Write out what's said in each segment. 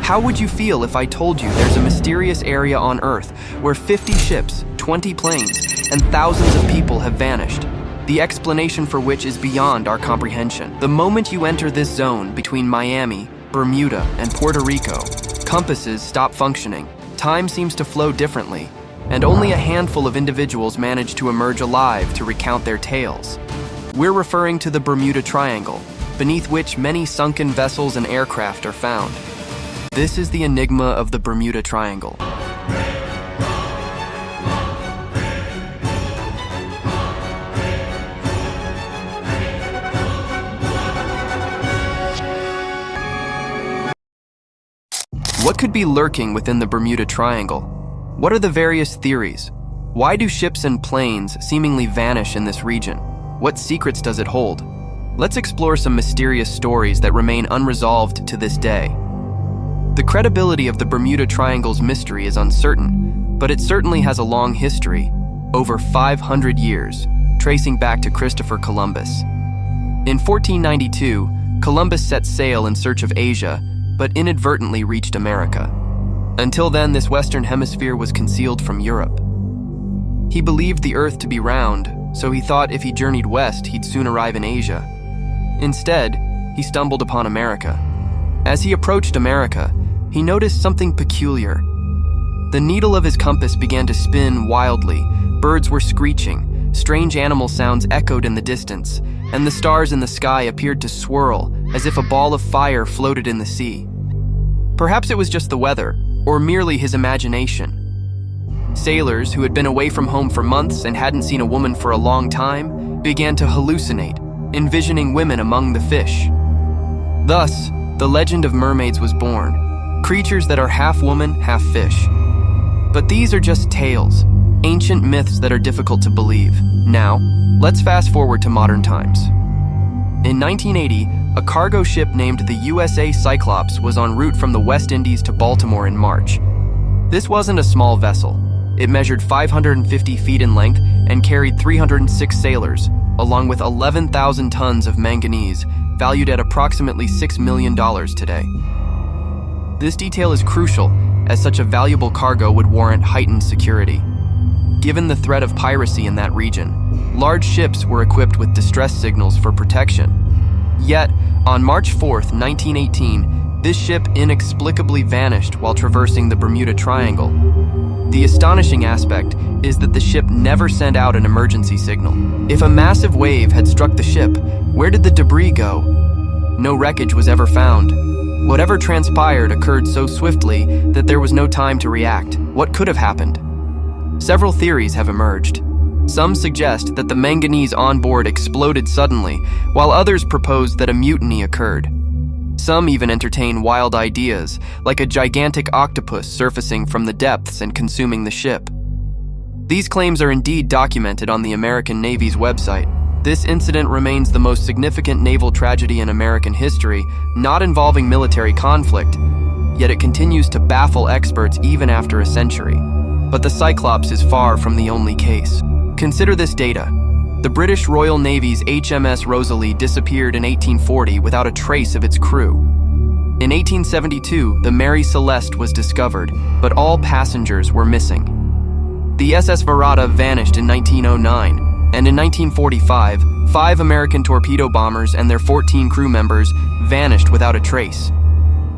How would you feel if I told you there's a mysterious area on Earth where 50 ships, 20 planes, and thousands of people have vanished? The explanation for which is beyond our comprehension. The moment you enter this zone between Miami, Bermuda, and Puerto Rico, compasses stop functioning, time seems to flow differently, and only a handful of individuals manage to emerge alive to recount their tales. We're referring to the Bermuda Triangle, beneath which many sunken vessels and aircraft are found. This is the enigma of the Bermuda Triangle. What could be lurking within the Bermuda Triangle? What are the various theories? Why do ships and planes seemingly vanish in this region? What secrets does it hold? Let's explore some mysterious stories that remain unresolved to this day. The credibility of the Bermuda Triangle's mystery is uncertain, but it certainly has a long history, over 500 years, tracing back to Christopher Columbus. In 1492, Columbus set sail in search of Asia, but inadvertently reached America. Until then, this Western Hemisphere was concealed from Europe. He believed the Earth to be round, so he thought if he journeyed west, he'd soon arrive in Asia. Instead, he stumbled upon America. As he approached America, he noticed something peculiar. The needle of his compass began to spin wildly, birds were screeching, strange animal sounds echoed in the distance, and the stars in the sky appeared to swirl as if a ball of fire floated in the sea. Perhaps it was just the weather, or merely his imagination. Sailors who had been away from home for months and hadn't seen a woman for a long time began to hallucinate, envisioning women among the fish. Thus, the legend of mermaids was born, creatures that are half woman, half fish. But these are just tales, ancient myths that are difficult to believe. Now, let's fast forward to modern times. In 1980, a cargo ship named the USA Cyclops was en route from the West Indies to Baltimore in March. This wasn't a small vessel. It measured 550 feet in length and carried 306 sailors, along with 11,000 tons of manganese, valued at approximately $6 million today. This detail is crucial, as such a valuable cargo would warrant heightened security. Given the threat of piracy in that region, large ships were equipped with distress signals for protection. Yet, on March 4, 1918, this ship inexplicably vanished while traversing the Bermuda Triangle. The astonishing aspect is that the ship never sent out an emergency signal. If a massive wave had struck the ship, where did the debris go? No wreckage was ever found. Whatever transpired occurred so swiftly that there was no time to react. What could have happened? Several theories have emerged. Some suggest that the manganese on board exploded suddenly, while others propose that a mutiny occurred. Some even entertain wild ideas, like a gigantic octopus surfacing from the depths and consuming the ship. These claims are indeed documented on the American Navy's website. This incident remains the most significant naval tragedy in American history, not involving military conflict, yet it continues to baffle experts even after a century. But the Cyclops is far from the only case. Consider this data. The British Royal Navy's HMS Rosalie disappeared in 1840 without a trace of its crew. In 1872, the Mary Celeste was discovered, but all passengers were missing. The SS Verada vanished in 1909, and in 1945, 5 American torpedo bombers and their 14 crew members vanished without a trace.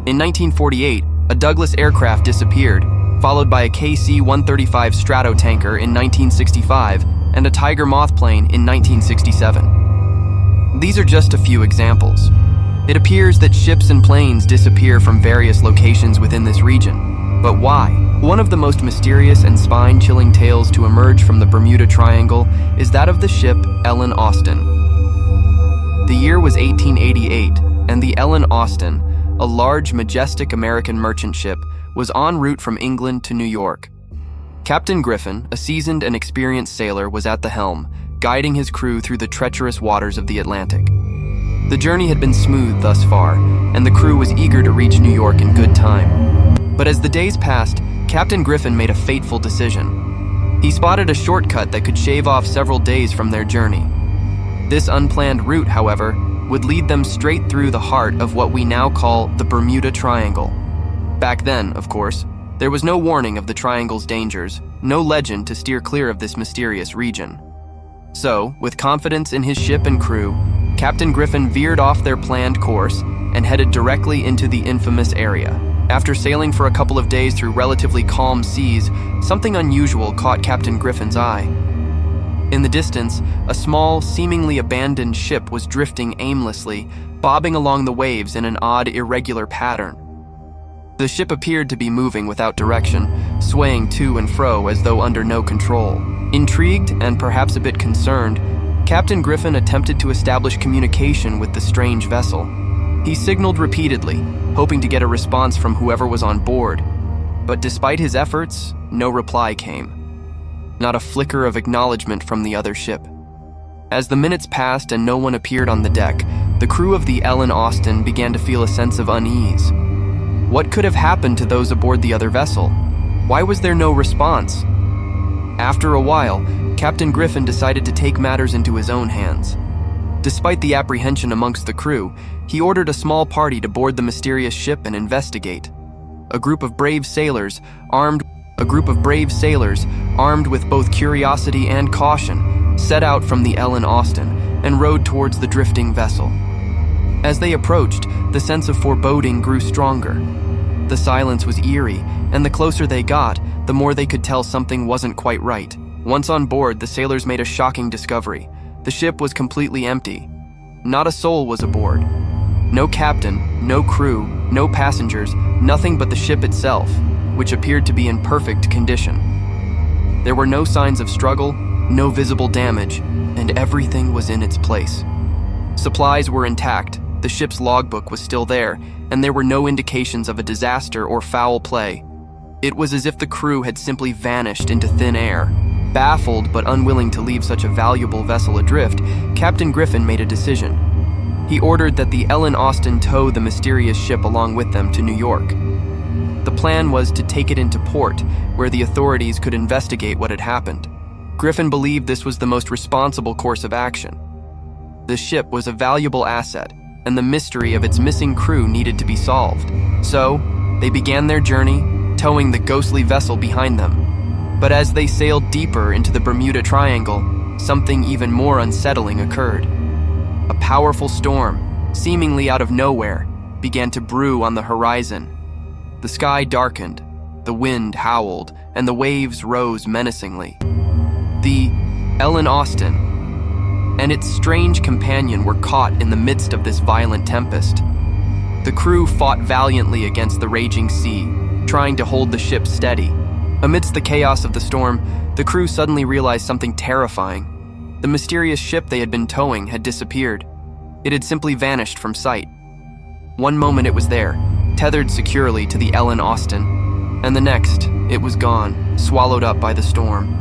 In 1948, a Douglas aircraft disappeared, followed by a KC-135 Stratotanker in 1965 and a Tiger Moth plane in 1967. These are just a few examples. It appears that ships and planes disappear from various locations within this region. But why? One of the most mysterious and spine-chilling tales to emerge from the Bermuda Triangle is that of the ship Ellen Austin. The year was 1888, and the Ellen Austin, a large, majestic American merchant ship, was en route from England to New York. Captain Griffin, a seasoned and experienced sailor, was at the helm, guiding his crew through the treacherous waters of the Atlantic. The journey had been smooth thus far, and the crew was eager to reach New York in good time. But as the days passed, Captain Griffin made a fateful decision. He spotted a shortcut that could shave off several days from their journey. This unplanned route, however, would lead them straight through the heart of what we now call the Bermuda Triangle. Back then, of course, there was no warning of the triangle's dangers, no legend to steer clear of this mysterious region. So, with confidence in his ship and crew, Captain Griffin veered off their planned course and headed directly into the infamous area. After sailing for a couple of days through relatively calm seas, something unusual caught Captain Griffin's eye. In the distance, a small, seemingly abandoned ship was drifting aimlessly, bobbing along the waves in an odd, irregular pattern. The ship appeared to be moving without direction, swaying to and fro as though under no control. Intrigued and perhaps a bit concerned, Captain Griffin attempted to establish communication with the strange vessel. He signaled repeatedly, hoping to get a response from whoever was on board. But despite his efforts, no reply came. Not a flicker of acknowledgement from the other ship. As the minutes passed and no one appeared on the deck, the crew of the Ellen Austin began to feel a sense of unease. What could have happened to those aboard the other vessel? Why was there no response? After a while, Captain Griffin decided to take matters into his own hands. Despite the apprehension amongst the crew, he ordered a small party to board the mysterious ship and investigate. A group of brave sailors, armed with both curiosity and caution, set out from the Ellen Austin and rowed towards the drifting vessel. As they approached, the sense of foreboding grew stronger. The silence was eerie, and the closer they got, the more they could tell something wasn't quite right. Once on board, the sailors made a shocking discovery. The ship was completely empty. Not a soul was aboard. No captain, no crew, no passengers, nothing but the ship itself, which appeared to be in perfect condition. There were no signs of struggle, no visible damage, and everything was in its place. Supplies were intact, the ship's logbook was still there, and there were no indications of a disaster or foul play. It was as if the crew had simply vanished into thin air. Baffled but unwilling to leave such a valuable vessel adrift, Captain Griffin made a decision. He ordered that the Ellen Austin tow the mysterious ship along with them to New York. The plan was to take it into port, where the authorities could investigate what had happened. Griffin believed this was the most responsible course of action. The ship was a valuable asset, and the mystery of its missing crew needed to be solved. So, they began their journey, towing the ghostly vessel behind them. But as they sailed deeper into the Bermuda Triangle, something even more unsettling occurred. A powerful storm, seemingly out of nowhere, began to brew on the horizon. The sky darkened, the wind howled, and the waves rose menacingly. The Ellen Austin and its strange companion were caught in the midst of this violent tempest. The crew fought valiantly against the raging sea, trying to hold the ship steady. Amidst the chaos of the storm, the crew suddenly realized something terrifying. The mysterious ship they had been towing had disappeared. It had simply vanished from sight. One moment it was there, tethered securely to the Ellen Austin, and the next, it was gone, swallowed up by the storm.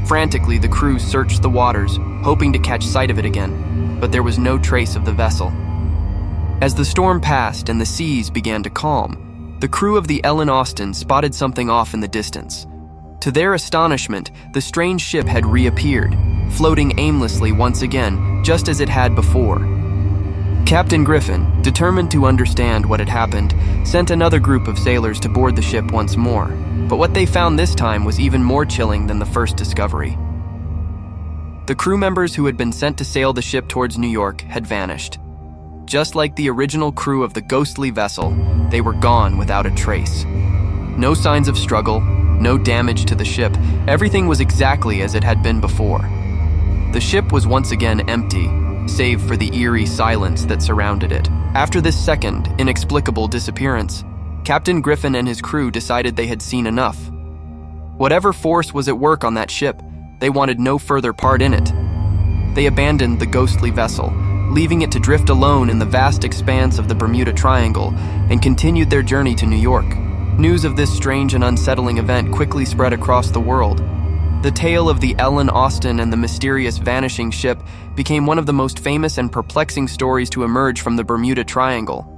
Frantically, the crew searched the waters, hoping to catch sight of it again, but there was no trace of the vessel. As the storm passed and the seas began to calm, the crew of the Ellen Austin spotted something off in the distance. To their astonishment, the strange ship had reappeared, floating aimlessly once again, just as it had before. Captain Griffin, determined to understand what had happened, sent another group of sailors to board the ship once more. But what they found this time was even more chilling than the first discovery. The crew members who had been sent to sail the ship towards New York had vanished. Just like the original crew of the ghostly vessel, they were gone without a trace. No signs of struggle, no damage to the ship. Everything was exactly as it had been before. The ship was once again empty, save for the eerie silence that surrounded it. After this second, inexplicable disappearance, Captain Griffin and his crew decided they had seen enough. Whatever force was at work on that ship, they wanted no further part in it. They abandoned the ghostly vessel, leaving it to drift alone in the vast expanse of the Bermuda Triangle, and continued their journey to New York. News of this strange and unsettling event quickly spread across the world. The tale of the Ellen Austin and the mysterious vanishing ship became one of the most famous and perplexing stories to emerge from the Bermuda Triangle.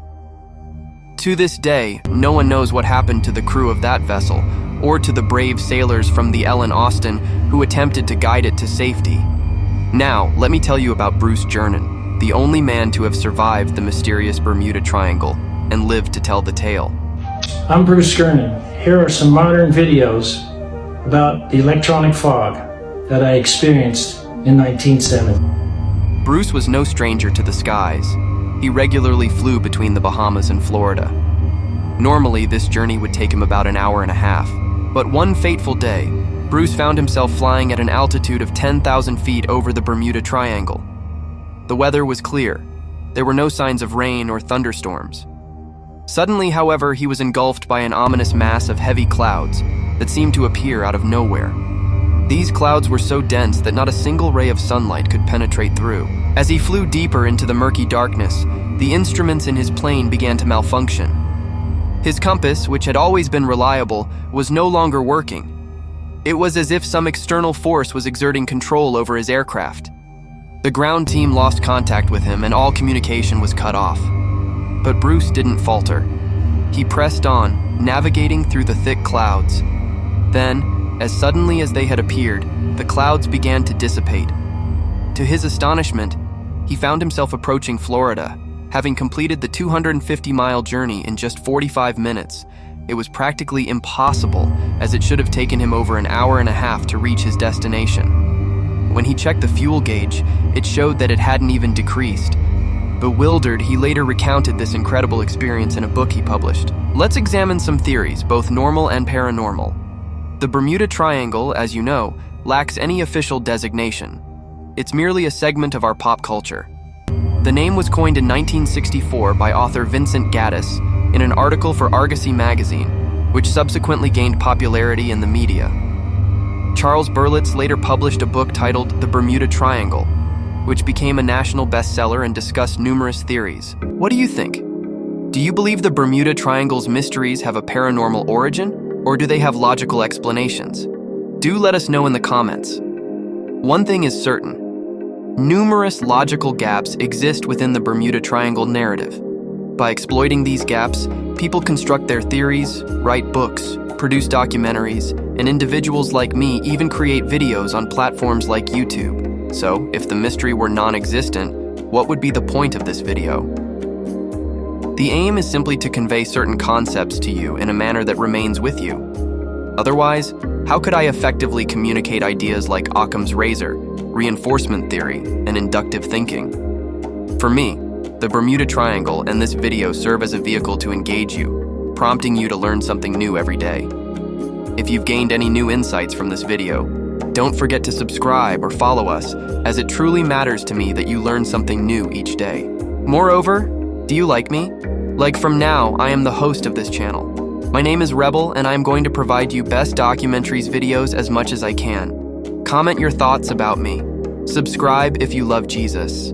To this day, no one knows what happened to the crew of that vessel, or to the brave sailors from the Ellen Austin who attempted to guide it to safety. Now, let me tell you about Bruce Jernan, the only man to have survived the mysterious Bermuda Triangle and lived to tell the tale. I'm Bruce Gernon. Here are some modern videos about the electronic fog that I experienced in 1970. Bruce was no stranger to the skies. He regularly flew between the Bahamas and Florida. Normally, this journey would take him about an hour and a half. But one fateful day, Bruce found himself flying at an altitude of 10,000 feet over the Bermuda Triangle. The weather was clear. There were no signs of rain or thunderstorms. Suddenly, however, he was engulfed by an ominous mass of heavy clouds that seemed to appear out of nowhere. These clouds were so dense that not a single ray of sunlight could penetrate through. As he flew deeper into the murky darkness, the instruments in his plane began to malfunction. His compass, which had always been reliable, was no longer working. It was as if some external force was exerting control over his aircraft. The ground team lost contact with him and all communication was cut off. But Bruce didn't falter. He pressed on, navigating through the thick clouds. Then, as suddenly as they had appeared, the clouds began to dissipate. To his astonishment, he found himself approaching Florida, having completed the 250-mile journey in just 45 minutes. It was practically impossible, as it should have taken him over an hour and a half to reach his destination. When he checked the fuel gauge, it showed that it hadn't even decreased. Bewildered, he later recounted this incredible experience in a book he published. Let's examine some theories, both normal and paranormal. The Bermuda Triangle, as you know, lacks any official designation. It's merely a segment of our pop culture. The name was coined in 1964 by author Vincent Gaddis in an article for Argosy magazine, which subsequently gained popularity in the media. Charles Berlitz later published a book titled The Bermuda Triangle, which became a national bestseller and discussed numerous theories. What do you think? Do you believe the Bermuda Triangle's mysteries have a paranormal origin, or do they have logical explanations? Do let us know in the comments. One thing is certain. Numerous logical gaps exist within the Bermuda Triangle narrative. By exploiting these gaps, people construct their theories, write books, produce documentaries, and individuals like me even create videos on platforms like YouTube. So, if the mystery were non-existent, what would be the point of this video? The aim is simply to convey certain concepts to you in a manner that remains with you. Otherwise, how could I effectively communicate ideas like Occam's razor, reinforcement theory, and inductive thinking? For me, the Bermuda Triangle and this video serve as a vehicle to engage you, prompting you to learn something new every day. If you've gained any new insights from this video, don't forget to subscribe or follow us, as it truly matters to me that you learn something new each day. Moreover, do you like me? Like from now, I am the host of this channel. My name is Rebel, and I am going to provide you best documentaries videos as much as I can. Comment your thoughts about me. Subscribe if you love Jesus.